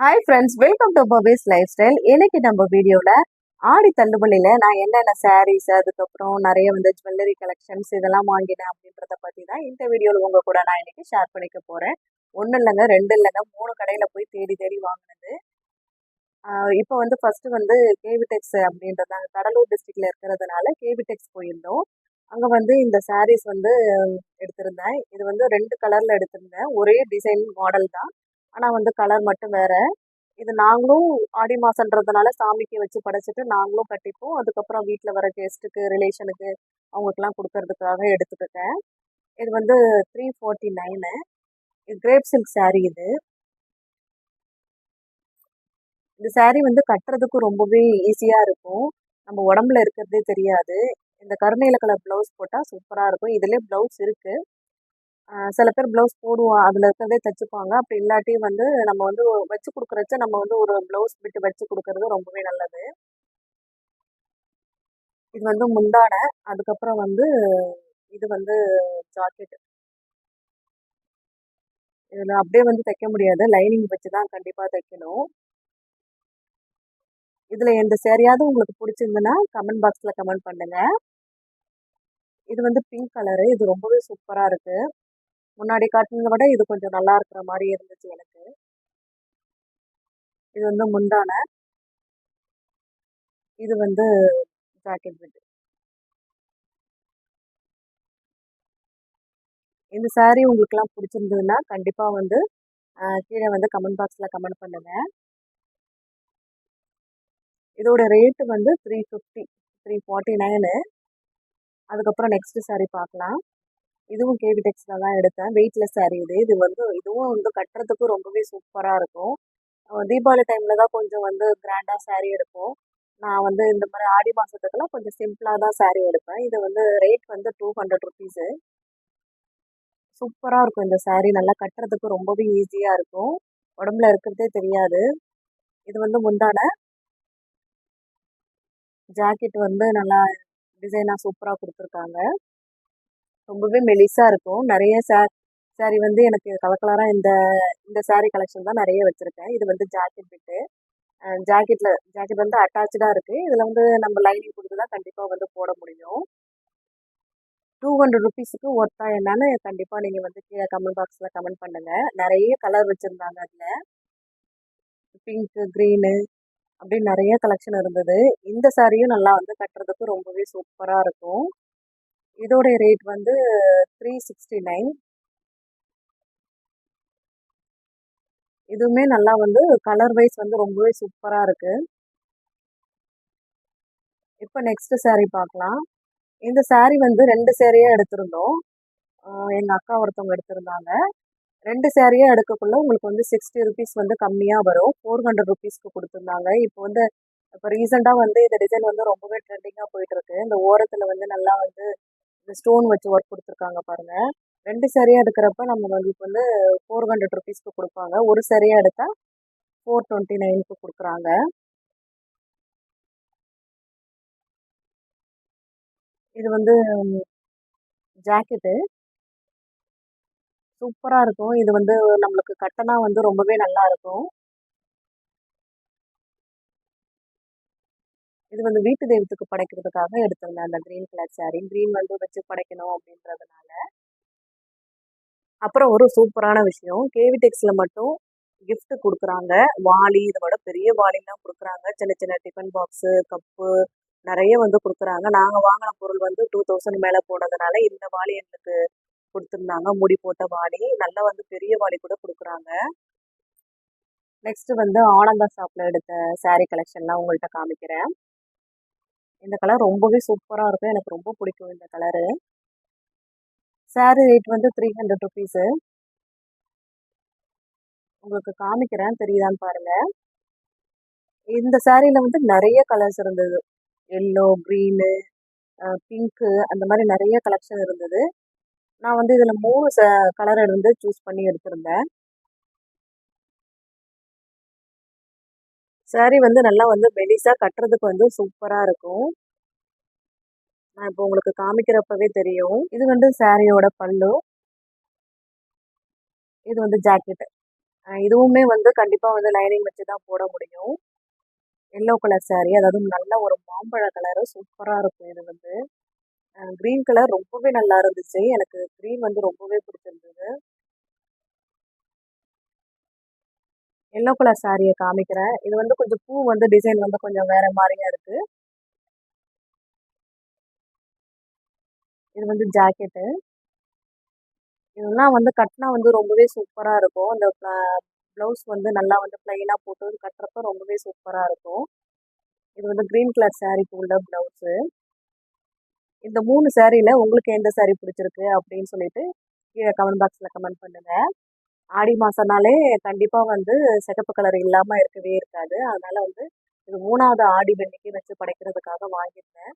Hi friends, welcome to Pavesh lifestyle. இன்னைக்கு நம்ம வீடியோவில் ஆடி தள்ளுபடியில் நான் என்னென்ன சாரீஸ், அதுக்கப்புறம் நிறைய ஜுவல்லரி கலெக்ஷன்ஸ் இதெல்லாம் வாங்கினேன் அப்படின்றத பற்றி தான் இந்த வீடியோவில் உங்கள் கூட நான் இன்னைக்கு ஷேர் பண்ணிக்க போகிறேன். ஒன்றும் இல்லைங்க, ரெண்டு இல்லைங்க, 3 கடையில் போய் தேடி தேடி வாங்கினது. இப்போ ஃபஸ்ட்டு கேவிடெக்ஸ் அப்படின்றது நாங்கள் கடலூர் டிஸ்ட்ரிக்டில் இருக்கிறதுனால கேவிடெக்ஸ் போயிருந்தோம். அங்கே இந்த சாரீஸ் எடுத்திருந்தேன். இது 2 கலரில் எடுத்திருந்தேன். ஒரே டிசைன் மாடல் தான், ஆனால் கலர் மட்டும் வேற. இது நாங்களும் ஆடி மாசன்றதுனால சாமிக்கு வச்சு படைச்சிட்டு நாங்களும் கட்டிப்போம். அதுக்கப்புறம் வீட்டில் வர கெஸ்ட்டுக்கு, ரிலேஷனுக்கு அவங்களுக்குலாம் கொடுக்கறதுக்காக எடுத்துக்கிட்டேன். இது 349. இது கிரேப் சில்க் சாரீ. இந்த சாரீ கட்டுறதுக்கும் ரொம்பவே ஈஸியாக இருக்கும். நம்ம உடம்புல இருக்கிறதே தெரியாது. இந்த கருநீல கலர் ப்ளவுஸ் போட்டால் சூப்பராக இருக்கும். இதுலேயே ப்ளவுஸ் இருக்குது. சில பேர் ப்ளவுஸ் போடுவோம், அதில் இருக்கிறதே தைச்சிப்பாங்க. அப்படி இல்லாட்டி நம்ம வச்சு கொடுக்குறச்ச நம்ம ஒரு ப்ளவுஸ் விட்டு வச்சு கொடுக்கறது ரொம்பவே நல்லது. இது முந்தானை. அதுக்கப்புறம் இது ஜாக்கெட். இதில் அப்படியே தைக்க முடியாது, லைனிங் வச்சு தான் கண்டிப்பாக தைக்கணும். இதில் எந்த சேரீயாவது உங்களுக்கு பிடிச்சிருந்துன்னா கமெண்ட் பாக்ஸில் கமெண்ட் பண்ணுங்கள். இது பிங்க் கலரு. இது ரொம்பவே சூப்பராக இருக்குது. முன்னாடி காட்டினதை விட இது கொஞ்சம் நல்லா இருக்கிற மாதிரி இருந்துச்சு எனக்கு. இது முந்தானை. இது ஜாக்கெட் பிட். இந்த சாரீ உங்களுக்குலாம் பிடிச்சிருந்ததுன்னா கண்டிப்பாக கீழே கமெண்ட் பாக்ஸில் கமெண்ட் பண்ணுங்கள். இதோட ரேட்டு 350, 349. அதுக்கப்புறம் நெக்ஸ்ட் சாரீ பார்க்கலாம். இதுவும் கேவிடெக்ஸில் தான் எடுத்தேன். வெயிட்லெஸ் சாரீ. இதுவும் கட்டுறதுக்கும் ரொம்பவே சூப்பராக இருக்கும். தீபாவளி டைமில் தான் கொஞ்சம் கிராண்டாக சாரீ எடுப்போம். நான் இந்த மாதிரி ஆடி மாதத்துக்கெல்லாம் கொஞ்சம் சிம்பிளாக தான் சாரீ எடுப்பேன். இது ரேட் 200 ருபீஸு. சூப்பராக இருக்கும் இந்த சாரீ. நல்லா கட்டுறதுக்கு ரொம்பவே ஈஸியாக இருக்கும், உடம்புல இருக்கிறதே தெரியாது. இது முந்தானை. ஜாக்கெட் நல்லா டிசைனாக சூப்பராக கொடுத்துருக்காங்க. ரொம்பவே மெலிசாக இருக்கும். நிறைய சாரீ எனக்கு கலர் கலராக இந்த சாரீ கலெக்ஷன் தான் நிறைய வச்சுருக்கேன். இது ஜாக்கெட் பிட்டு. ஜாக்கெட் அட்டாச்சாக இருக்குது. இதில் நம்ம லைனிங் கொடுத்து தான் கண்டிப்பாக போட முடியும். 200 ருபீஸுக்கு ஒர்த்தா என்னன்னு கண்டிப்பாக நீங்கள் கீழே கமெண்ட் பாக்ஸில் கமெண்ட் பண்ணுங்கள். நிறைய கலர் வச்சுருந்தாங்க. அதில் பிங்க்கு, க்ரீனு அப்படின்னு நிறைய கலெக்ஷன் இருந்தது. இந்த சாரியும் நல்லா கட்டுறதுக்கு ரொம்பவே சூப்பராக இருக்கும். இதோடைய ரேட் 369. இதுவுமே நல்லா கலர் வைஸ் ரொம்பவே சூப்பராக இருக்குது. இப்போ நெக்ஸ்ட் சாரீ பார்க்கலாம். இந்த சாரீ 2 சாரியாக எடுத்திருந்தோம். எங்கள் அக்கா ஒருத்தவங்க எடுத்திருந்தாங்க. 2 சாரியாக எடுக்கக்குள்ள உங்களுக்கு 60 ருபீஸ் கம்மியாக வரும். 400 ருபீஸ்க்கு கொடுத்துருந்தாங்க. இப்போ ரீசெண்டாக இந்த டிசைன் ரொம்பவே ட்ரெண்டிங்காக போயிட்டுருக்கு. இந்த ஓரத்தில் நல்லா இந்த ஸ்டோன் வச்சு ஒர்க் கொடுத்துருக்காங்க பாருங்கள். 2 சாரியாக எடுக்கிறப்ப நம்மளுக்கு 400 ருபீஸ்க்கு கொடுப்பாங்க. ஒரு சாரியாக எடுத்தால் 429க்கு கொடுக்குறாங்க. இது ஜாக்கெட்டு. சூப்பராக இருக்கும். இது நம்மளுக்கு கட்டினா ரொம்பவே நல்லா இருக்கும். இது வீட்டு தெய்வத்துக்கு படைக்கிறதுக்காக எடுத்திருந்தேன் அந்த க்ரீன் கலர் சாரீ. க்ரீன் வச்சு படைக்கணும் அப்படின்றதுனால. அப்புறம் ஒரு சூப்பரான விஷயம், கேவிடெக்ஸில் மட்டும் கிஃப்ட் கொடுக்குறாங்க. வாளி, இதோட பெரிய வாளிலாம் கொடுக்குறாங்க. சின்ன சின்ன டிஃபன் பாக்ஸு, கப்பு நிறைய கொடுக்குறாங்க. நாங்கள் வாங்கின பொருள் 2000 மேலே போனதுனால இந்த வாளி எங்களுக்கு கொடுத்துருந்தாங்க. முடி போட்ட வாளி, நல்லா பெரிய வாளி கூட கொடுக்குறாங்க. நெக்ஸ்ட் ஆனந்தா ஷாப்பில் எடுத்த சாரீ கலெக்ஷன்லாம் உங்கள்கிட்ட காமிக்கிறேன். இந்த கலர் ரொம்பவே சூப்பராக இருக்கும். எனக்கு ரொம்ப பிடிக்கும் இந்த கலரு. Sari rate 300 rupees. உங்களுக்கு காமிக்கிறேன், தெரியுதான்னு பாருங்கள். இந்த சாரியில் நிறைய கலர்ஸ் இருந்தது. எல்லோ, க்ரீனு, பிங்க்கு, அந்த மாதிரி நிறைய கலெக்ஷன் இருந்தது. நான் இதில் 3 கலர் சூஸ் பண்ணி எடுத்திருந்தேன். சாரீ நல்லா மெலிசாக கட்டுறதுக்கு சூப்பராக இருக்கும். நான் இப்போ உங்களுக்கு காமிக்கிறப்பவே தெரியும். இது சாரியோட பல்லு. இது ஜாக்கெட்டு. இதுவுமே வந்து கண்டிப்பா வந்து லைனிங் வச்சு தான் போட முடியும். எல்லோ கலர் saree, அதாவது நல்ல ஒரு மாம்பழ கலரு சூப்பரா இருக்கும் இது வந்து. கிரீன் கலர் ரொம்பவே நல்லா இருந்துச்சு. எனக்கு கிரீன் வந்து ரொம்பவே பிடிச்சிருந்தது. எல்லோ கலர் சாரியை காமிக்கிறேன். இது வந்து கொஞ்சம் பூ வந்து டிசைன் வந்து கொஞ்சம் வேற மாதிரியா இருக்கு. இது வந்து ஜாக்கெட்டு. இதெல்லாம் வந்து கட்டினா வந்து ரொம்பவே சூப்பரா இருக்கும். அந்த ப்ளவுஸ் வந்து நல்லா வந்து பிளைனா போட்டு கட்டுறப்ப ரொம்பவே சூப்பரா இருக்கும். இது வந்து கிரீன் கலர் சாரிக்கு உள்ள ப்ளவுஸு. இந்த 3 சாரியில உங்களுக்கு எந்த சாரி பிடிச்சிருக்கு அப்படின்னு சொல்லிட்டு கீழே கமெண்ட் பாக்ஸ்ல கமெண்ட் பண்ணுங்க. ஆடி மாசம்னாலே கண்டிப்பா வந்து சிகப்பு கலர் இல்லாம இருக்கவே இருக்காது. அதனால வந்து இது 3வது ஆடி வெள்ளிக்கு வச்சு படைக்கிறதுக்காக வாங்கியிருந்தேன்.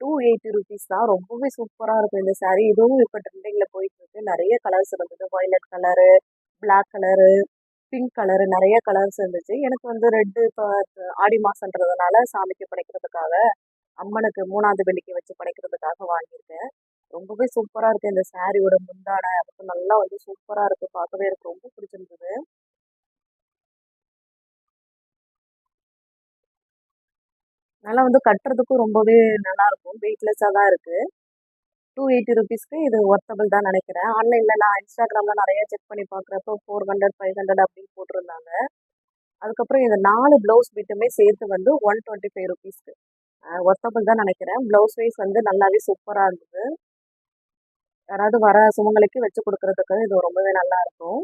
280 ருபீஸ் தான். ரொம்பவே சூப்பரா இருக்கும் இந்த saree. இதுவும் இப்போ ட்ரெண்டிங்ல போயிட்டு இருக்கு. நிறைய கலர்ஸ் இருந்தது. Violet colour, black colour, pink colour, நிறைய கலர்ஸ் இருந்துச்சு. எனக்கு வந்து ரெட்டு இப்போ ஆடி மாசன்றதுனால சாமிக்கு படைக்கிறதுக்காக, அம்மனுக்கு 3வது வெள்ளிக்கு வச்சு படைக்கிறதுக்காக வாங்கியிருக்கேன். ரொம்பவே சூப்பரா இருக்கு இந்த சாரியோட முந்தானை. அதுக்கு நல்லா வந்து சூப்பரா இருக்கு. பார்க்கவே எனக்கு ரொம்ப பிடிச்சிருந்தது. நல்லா வந்து கட்டுறதுக்கும் ரொம்பவே நல்லா இருக்கும். வெயிட்லெஸ்ஸா தான் இருக்கு. 280 ருபீஸ்க்கு இது ஒர்த்தபிள் தான் நினைக்கிறேன். ஆன்லைன்ல நான் இன்ஸ்டாகிராம்ல நிறைய செக் பண்ணி பார்க்குறப்போ 400, 500 அப்படின்னு போட்டிருந்தாங்க. அதுக்கப்புறம் இந்த 4 ப்ளவுஸ் பிட்டுமே சேர்த்து வந்து 125 ருபீஸ்க்கு ஒர்த்தபிள் தான் நினைக்கிறேன். ப்ளவுஸ் வைஸ் வந்து நல்லாவே சூப்பரா இருந்தது. யாராவது வர சுமங்கலிக்கு வச்சு கொடுக்கறதுக்கு இது ரொம்பவே நல்லா இருக்கும்.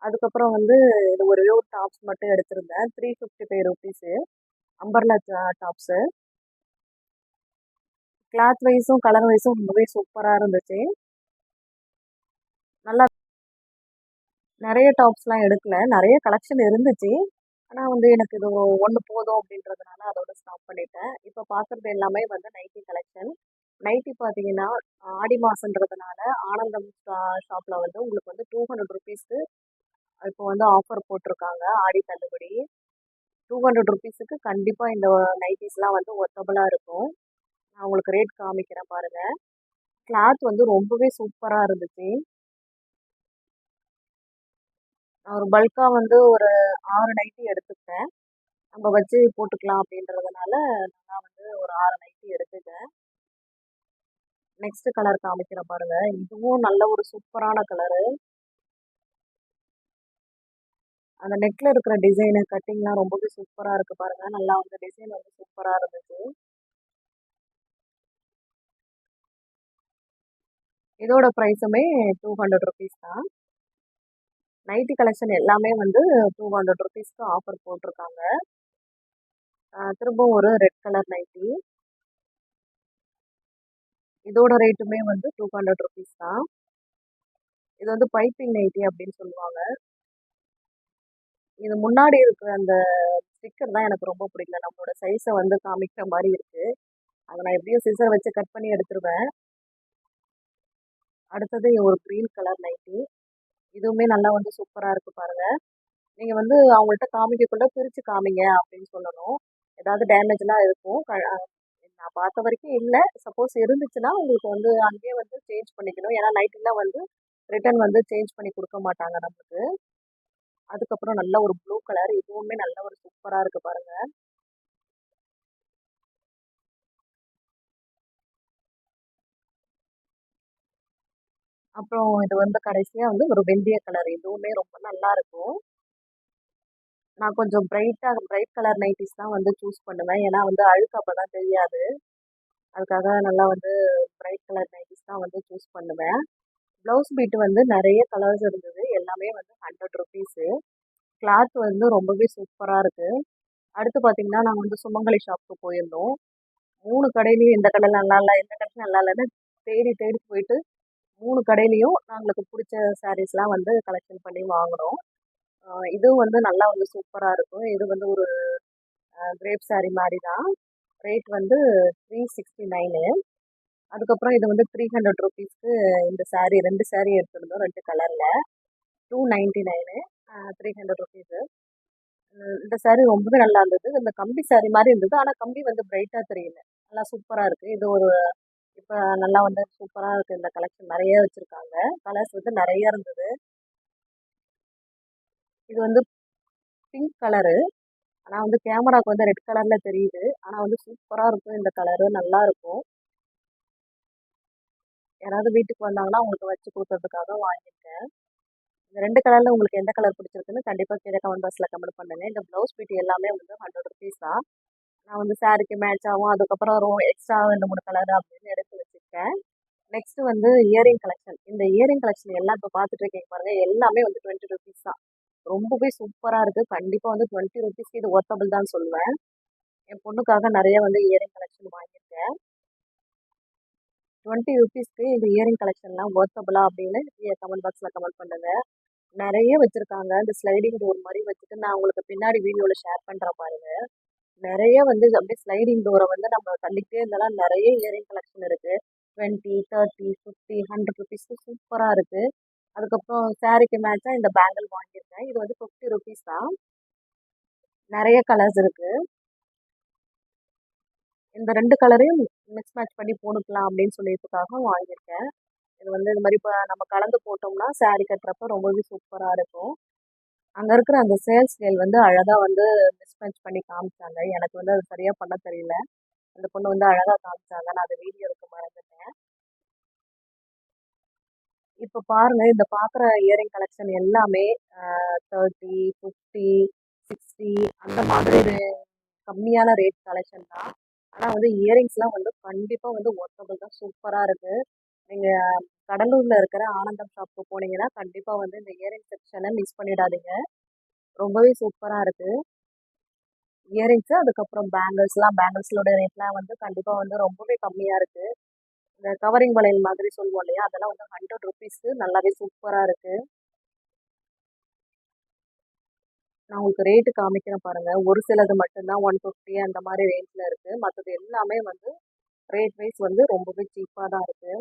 அதுக்கப்புறம் வந்து இது ஒரே ஒரு டாப்ஸ் மட்டும் எடுத்திருந்தேன். 355 ருபீஸு. Umbrella tops. கிளாத் வைஸும் கலர் வைஸும் ரொம்பவே சூப்பரா இருந்துச்சு. நல்லா நிறைய டாப்ஸ்லாம் எடுக்கல. நிறைய கலெக்ஷன் இருந்துச்சு. ஆனா வந்து எனக்கு இது ஒண்ணு போதும் அப்படின்றதுனால அதோட ஸ்டாப் பண்ணிட்டேன். இப்ப பார்க்குறது எல்லாமே வந்து நைட்டி கலெக்ஷன். நைட்டி பார்த்தீங்கன்னா, ஆடி மாசன்றதுனால ஆனந்தம் ஷாப்ல வந்து உங்களுக்கு வந்து 200 ருபீஸ்க்கு இப்போ வந்து ஆஃபர் போட்டிருக்காங்க. ஆடி தள்ளுபடி. 200 ருபீஸுக்கு கண்டிப்பா இந்த நைட்டீஸ்லாம் வந்து ஒர்த்தபிளா இருக்கும். நான் உங்களுக்கு ரேட் காமிக்கிறேன் பாருங்க. கிளாத் வந்து ரொம்பவே சூப்பரா இருந்துச்சு. நான் ஒரு பல்கா வந்து ஒரு 6 நைட்டி எடுத்துக்கிட்டேன். நம்ம வச்சு போட்டுக்கலாம் அப்படின்றதுனால நான் வந்து ஒரு 6 நைட்டி எடுத்துட்டேன். நெக்ஸ்ட் கலர் காமிக்கிறேன் பாருங்க. இதுவும் நல்ல ஒரு சூப்பரான கலரு. அந்த நெக்ல இருக்கிற டிசைனு கட்டிங்லாம் ரொம்பவே சூப்பரா இருக்கு பாருங்க. நல்லா வந்து டிசைன் வந்து சூப்பரா இருந்துச்சு. இதோட ப்ரைஸுமே 200 ருபீஸ் தான். நைட்டி கலெக்ஷன் எல்லாமே வந்து 200 ருபீஸ்க்கு ஆஃபர் போட்டிருக்காங்க. திரும்பவும் ஒரு ரெட் கலர் நைட்டி. இதோட ரேட்டுமே வந்து 200 ருபீஸ் தான். இது வந்து பைப்பிங் நைட்டி அப்படின்னு சொல்லுவாங்க. இது முன்னாடி இருக்கிற அந்த ஸ்டிக்கர் தான் எனக்கு ரொம்ப பிடிக்கல. நம்மளோட சைஸை வந்து காமிக்கிற மாதிரி இருக்கு. அதை நான் எப்படியும் சிசர் வச்சு கட் பண்ணி எடுத்துருவேன். அடுத்தது ஒரு கிரீன் கலர் நைட்டி. இதுவுமே நல்லா வந்து சூப்பரா இருக்கு பாருங்க. நீங்க வந்து அவங்கள்ட்ட காமிக்கக்குள்ள பிரிச்சு காமிங்க அப்படின்னு சொல்லணும். ஏதாவது டேமேஜ்லாம் இருக்கும். நான் பார்த்த வரைக்கும் இல்ல. சப்போஸ் இருந்துச்சுன்னா உங்களுக்கு வந்து அங்கேயே வந்து சேஞ்ச் பண்ணிக்கணும். ஏன்னா நைட்டிலாம் வந்து ரிட்டர்ன் வந்து சேஞ்ச் பண்ணி குடுக்க மாட்டாங்க நமக்கு. அதுக்கப்புறம் நல்ல ஒரு ப்ளூ கலர். இதுவுமே நல்ல ஒரு சூப்பரா இருக்கு பாருங்க. அப்புறம் இது வந்து கடைசியா வந்து ஒரு வெந்தய கலர். இதுவுமே ரொம்ப நல்லா இருக்கும். நான் கொஞ்சம் பிரைட் கலர் நைட்டீஸ் தான் வந்து சூஸ் பண்ணுவேன். ஏன்னா வந்து அழுக்கு அப்பதான் தெரியாது. அதுக்காக நல்லா வந்து பிரைட் கலர் நைட்டீஸ் தான் வந்து சூஸ் பண்ணுவேன். ப்ளவுஸ் பீட் வந்து நிறைய கலர்ஸ் இருந்தது. எல்லாமே வந்து 100 ருபீஸு. கிளாத் வந்து ரொம்பவே சூப்பரா இருக்கு. அடுத்து பார்த்தீங்கன்னா, நாங்க வந்து சுமங்கலி ஷாப்க்கு போயிருந்தோம். 3 கடையிலயும் எந்த கடையில நல்லா இல்ல, எந்த கடையில நல்லா இல்லன்னு தேடி தேடி போயிட்டு 3 கடையிலயும் நாங்களுக்கு புடிச்ச சாரீஸ்லாம் வந்து கலெக்ஷன் பண்ணி வாங்குனோம். இதுவும் வந்து நல்லா வந்து சூப்பரா இருக்கும். இது வந்து ஒரு கிரேப் சாரி மாரி தான். ரேட் வந்து 369. அதுக்கப்புறம் இது வந்து 300 ருபீஸ்க்கு இந்த சாரி 2 சாரி எடுத்திருந்தோம். 2 கலர்ல. 299 300 ருபீஸு. இந்த சாரி ரொம்பவே நல்லா இருந்தது. இந்த கம்பி சாரி மாரி இருந்தது. ஆனா கம்பி வந்து பிரைட்டா தெரியல. நல்லா சூப்பரா இருக்கு. இது ஒரு இப்ப நல்லா வந்து சூப்பரா இருக்கு. இந்த கலெக்ஷன் நெறைய வச்சிருக்காங்க. கலர்ஸ் வந்து நெறைய இருந்தது. இது வந்து பிங்க் கலரு. ஆனால் வந்து கேமராக்கு வந்து ரெட் கலரில் தெரியுது. ஆனால் வந்து சூப்பராக இருக்கும் இந்த கலரு, நல்லா இருக்கும். யாராவது வீட்டுக்கு வந்தாங்கன்னா அவங்களுக்கு வச்சு கொடுக்கறதுக்காக வாங்கியிருக்கேன். இந்த 2 கலரில் உங்களுக்கு எந்த கலர் பிடிச்சிருக்குன்னு கண்டிப்பாக கீழே கமெண்ட் பாக்ஸில் கமெண்ட் பண்ணுங்க. இந்த ப்ளவுஸ் பீட்டி எல்லாமே வந்து 100 ருபீஸ் தான். நான் வந்து சாரிக்கு மேட்ச் ஆகும், அதுக்கப்புறம் எக்ஸ்ட்ரா 2 3 கலர் அப்படின்னு எடுத்து வச்சுருக்கேன். நெக்ஸ்ட் வந்து இயரிங் கலெக்ஷன். இந்த இயரிங் கலெக்ஷன் எல்லாம் இப்போ பார்த்துட்டு இருக்கீங்க பாருங்க, எல்லாமே வந்து 20 ருபீஸ் தான். ரொம்பவே சூப்பராக இருக்குது. கண்டிப்பாக வந்து 20 ருபீஸ்க்கு இது ஒர்த்தபிள் தான் சொல்லுவேன். என் பொண்ணுக்காக நிறைய வந்து இயரிங் கலெக்ஷன் வாங்கியிருக்கேன். 20 ருபீஸ்க்கு இந்த இயரிங் கலெக்ஷன்லாம் ஒர்த்தபிளா அப்படின்னு கமெண்ட் பாக்ஸில் கமெண்ட் பண்ணுங்க. நிறைய வச்சிருக்காங்க. இந்த ஸ்லைடிங் டோர் மாதிரி வச்சுட்டு நான் உங்களுக்கு பின்னாடி வீடியோவில் ஷேர் பண்ணுறேன் பாருங்க. நிறைய வந்து அப்படியே ஸ்லைடிங் டோரை வந்து நம்ம தள்ளிக்கிட்டே இருந்தாலும் நிறைய இயரிங் கலெக்ஷன் இருக்கு. 20, 30, 50, 100 ருபீஸ்க்கு சூப்பராக இருக்கு. அதுக்கப்புறம் சாரிக்கு மேட்சாக இந்த பேங்கிள் வாங்கியிருக்கேன். இது வந்து 50 ருபீஸ் தான். நிறைய கலர்ஸ் இருக்கு. இந்த 2 கலரையும் மிக்ஸ் மேட்ச் பண்ணி போட்டுக்கலாம் அப்படின்னு சொல்லியதுக்காக வாங்கியிருக்கேன். இது வந்து இது மாதிரி இப்போ நம்ம கலந்து போட்டோம்னா சாரி கட்டுறப்ப ரொம்பவே சூப்பராக இருக்கும். அங்கே இருக்கிற அந்த சேல்ஸ் கேர்ள் வந்து அழகாக வந்து மிஸ் மேட்ச் பண்ணி காமிச்சாங்க. எனக்கு வந்து அது சரியாக பண்ண தெரியல. அந்த பொண்ணு வந்து அழகாக காமிச்சாங்க. நான் அந்த வீடியோ எடுக்க மறந்துட்டேன். இப்போ பாருங்க, இந்த பார்க்குற இயரிங் கலெக்ஷன் எல்லாமே 30, 50, 60 அந்த மாதிரி கம்மியான ரேட் கலெக்ஷன் தான். ஆனால் வந்து இயரிங்ஸ்லாம் வந்து கண்டிப்பாக வந்து ஒர்த்தபிள் தான், சூப்பராக இருக்குது. நீங்கள் கடலூரில் இருக்கிற ஆனந்தம் ஷாப்புக்கு போனீங்கன்னா கண்டிப்பாக வந்து இந்த இயரிங் செக்ஷனை மிஸ் பண்ணிடாதீங்க. ரொம்பவே சூப்பராக இருக்குது இயரிங்ஸு. அதுக்கப்புறம் பேங்கிள்ஸோட ரேட்லாம் வந்து கண்டிப்பாக வந்து ரொம்பவே கம்மியாக இருக்குது. இந்த கவரிங் வளையல் மாதிரி சொல்லுவோம் இல்லையா, அதெல்லாம் வந்து 100 ருபீஸ்க்கு நல்லாவே சூப்பராக இருக்குது. நான் உங்களுக்கு ரேட்டு காமிக்கிறேன் பாருங்க. ஒரு சிலது மட்டும்தான் 150 அந்த மாதிரி ரேஞ்சில் இருக்குது. மற்றது எல்லாமே வந்து ரேட் வைஸ் வந்து ரொம்பவே சீப்பாக தான் இருக்குது.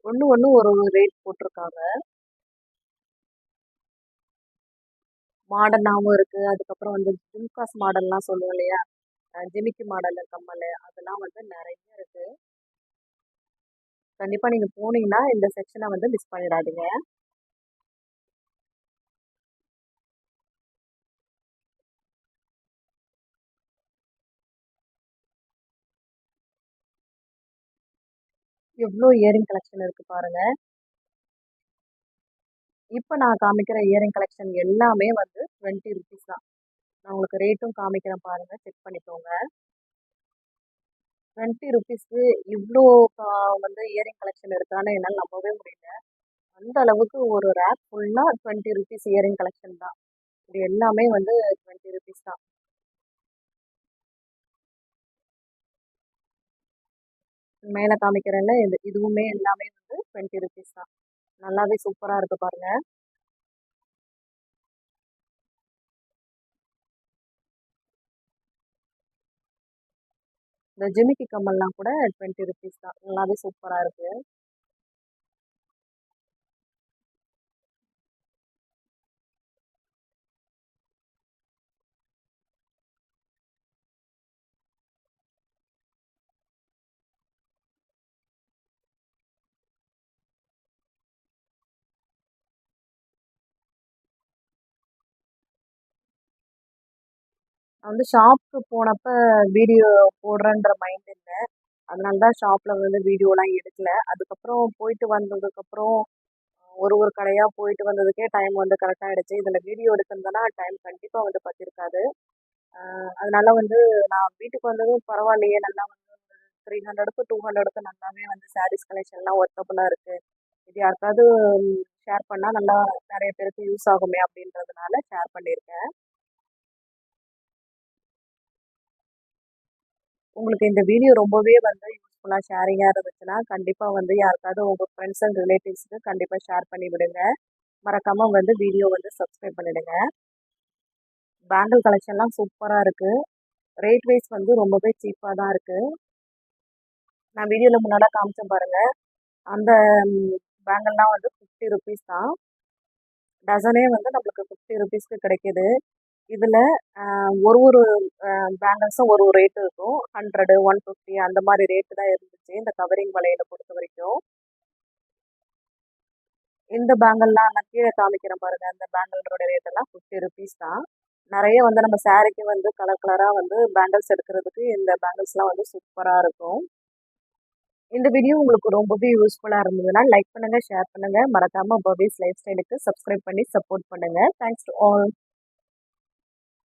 ஒன்று ஒன்று ஒரு ரேட் போட்டிருக்காங்க. மாடர்னாகவும் இருக்குது. அதுக்கப்புறம் வந்து ஜும்காஸ் மாடல்லாம் சொல்லுவோம் இல்லையா, ஜிமிக்கி மாடல் கம்மல், அதெல்லாம் வந்து நிறைய இருக்குது. கண்டிப்பாக நீங்கள் போனீங்கன்னா இந்த செக்ஷனை வந்து மிஸ் பண்ணிடாதீங்க. எவ்வளோ இயரிங் கலெக்ஷன் இருக்குது பாருங்க. இப்போ நான் காமிக்கிற இயரிங் கலெக்ஷன் எல்லாமே வந்து 20 ருபீஸ் தான். நான் உங்களுக்கு ரேட்டும் காமிக்கிறேன் பாருங்க, செக் பண்ணிக்கோங்க. 20 ருபீஸ்க்கு இவ்வளோ வந்து இயரிங் கலெக்ஷன் இருக்கான்னு என்னால் நம்பவே முடியல. அந்த அளவுக்கு ஒரு ரேக் ஃபுல்லாக 20 ருபீஸ் இயரிங் கலெக்ஷன் தான். இது எல்லாமே வந்து 20 ருபீஸ் தான். மேலே காமிக்கிறேன்ல, இதுவுமே எல்லாமே வந்து 20 ருபீஸ் தான். நல்லாவே சூப்பராக இருக்குது பாருங்க. இந்த ஜிமிக்கி கம்மல்லாம் கூட 20 ருபீஸ் தான். நல்லாவே சூப்பராக இருக்குது. நான் வந்து ஷாப்புக்கு போனப்ப வீடியோ போடுறேன்ற மைண்ட் இல்லை. அதனால தான் ஷாப்பில் வந்து வீடியோலாம் எடுக்கல. அதுக்கப்புறம் போயிட்டு வந்ததுக்கப்புறம் ஒரு ஒரு கடையாக போயிட்டு வந்ததுக்கே டைம் வந்து கரெக்டாக ஆகிடுச்சு. இதில் வீடியோ எடுத்திருந்தேன்னா டைம் கண்டிப்பாக வந்து பற்றிருக்காது. அதனால வந்து நான் வீட்டுக்கு வந்ததும் பரவாயில்லையே, நல்லா வந்து 300க்கு 200க்கு நல்லாவே வந்து சாரீஸ் கலெக்ஷன்லாம் ஒர்த்தபுளாக இருக்குது. இது யாருக்காவது ஷேர் பண்ணால் நல்லா நிறைய பேருக்கு யூஸ் ஆகுமே அப்படின்றதுனால ஷேர் பண்ணியிருக்கேன். உங்களுக்கு இந்த வீடியோ ரொம்பவே வந்து யூஸ்ஃபுல்லாக ஷேரிங்காக இருந்துச்சுன்னா கண்டிப்பாக வந்து யாருக்காவது உங்கள் ஃப்ரெண்ட்ஸ் அண்ட் ரிலேட்டிவ்ஸுக்கு கண்டிப்பாக ஷேர் பண்ணி விடுங்க. மறக்காமல் வந்து வீடியோ வந்து சப்ஸ்கிரைப் பண்ணிடுங்க. பேங்கிள் கலெக்ஷன்லாம் சூப்பராக இருக்குது. ரேட் வைஸ் வந்து ரொம்பவே சீப்பாக தான் இருக்குது. நான் வீடியோவில் முன்னாடி காமிச்சேன் பாருங்கள், அந்த பேங்கிள்லாம் வந்து 50 ருபீஸ் தான். டசனே வந்து நம்மளுக்கு 50 ருபீஸ்க்கு கிடைக்கிது. இதில் ஒரு ஒரு பேங்கிள்ஸும் ஒரு ஒரு ரேட்டு இருக்கும். 100, 150 அந்த மாதிரி ரேட்டு தான் இருந்துச்சு இந்த கவரிங் வளையலை பொறுத்த வரைக்கும். இந்த பேங்கிள்லாம் நான் கீழே காமிக்கிறேன் பாருங்க. இந்த பேங்கிளோட ரேட் எல்லாம் 50 ருபீஸ் தான். நிறைய வந்து நம்ம சாரிக்கு வந்து கலர் கலரா வந்து பேங்கிள்ஸ் எடுக்கிறதுக்கு இந்த பேங்கிள்ஸ்லாம் வந்து சூப்பரா இருக்கும். இந்த வீடியோ உங்களுக்கு ரொம்பவே யூஸ்ஃபுல்லா இருந்ததுன்னா லைக் பண்ணுங்க, ஷேர் பண்ணுங்க. மறக்காம பவிஸ் லைஃப் ஸ்டைலுக்கு சப்ஸ்கிரைப் பண்ணி சப்போர்ட் பண்ணுங்க. Thanks to all.